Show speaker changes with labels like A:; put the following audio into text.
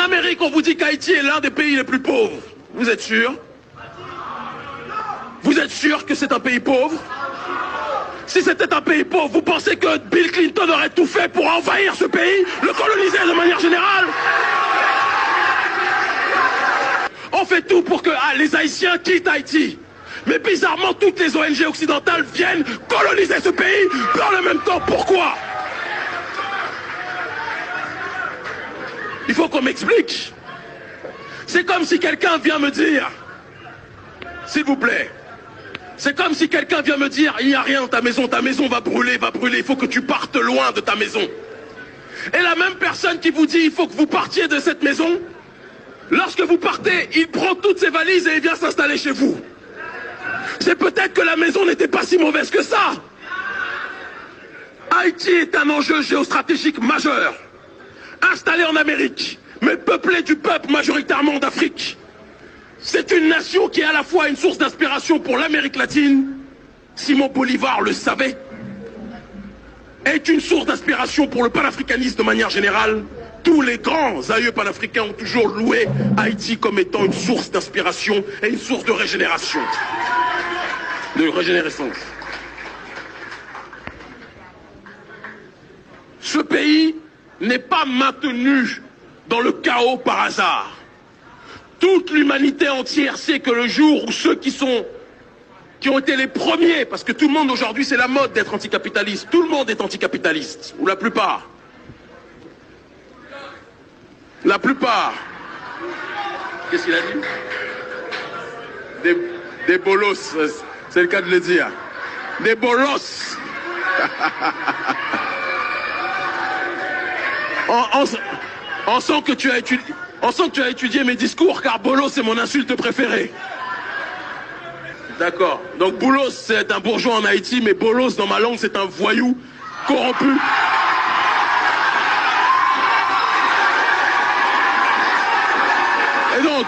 A: Amérique, on vous dit qu'Haïti est l'un des pays les plus pauvres. Vous êtes sûr? Vous êtes sûr que c'est un pays pauvre? Si c'était un pays pauvre, vous pensez que Bill Clinton aurait tout fait pour envahir ce pays, le coloniser de manière générale? On fait tout pour que les Haïtiens quittent Haïti. Mais bizarrement, toutes les ONG occidentales viennent coloniser ce pays dans le même temps. Pourquoi? Il faut qu'on m'explique. C'est comme si quelqu'un vient me dire, s'il vous plaît, c'est comme si quelqu'un vient me dire, il n'y a rien dans ta maison va brûler, il faut que tu partes loin de ta maison. Et la même personne qui vous dit, il faut que vous partiez de cette maison, lorsque vous partez, il prend toutes ses valises et il vient s'installer chez vous. C'est peut-être que la maison n'était pas si mauvaise que ça. Haïti est un enjeu géostratégique majeur. Installé en Amérique, mais peuplé du peuple majoritairement d'Afrique. C'est une nation qui est à la fois une source d'inspiration pour l'Amérique latine, Simon Bolivar le savait, est une source d'inspiration pour le panafricanisme de manière générale. Tous les grands aïeux panafricains ont toujours loué Haïti comme étant une source d'inspiration et une source de régénération. Ce pays n'est pas maintenu dans le chaos par hasard. Toute l'humanité entière sait que le jour où ceux qui ont été les premiers, parce que tout le monde aujourd'hui c'est la mode d'être anticapitaliste, tout le monde est anticapitaliste, ou la plupart. La plupart. Qu'est-ce qu'il a dit? Des bolos, c'est le cas de le dire. Des bolos. On sent que tu as étudié mes discours, car bolos c'est mon insulte préférée. D'accord. Donc boulos c'est un bourgeois en Haïti, mais bolos dans ma langue c'est un voyou corrompu. Et donc...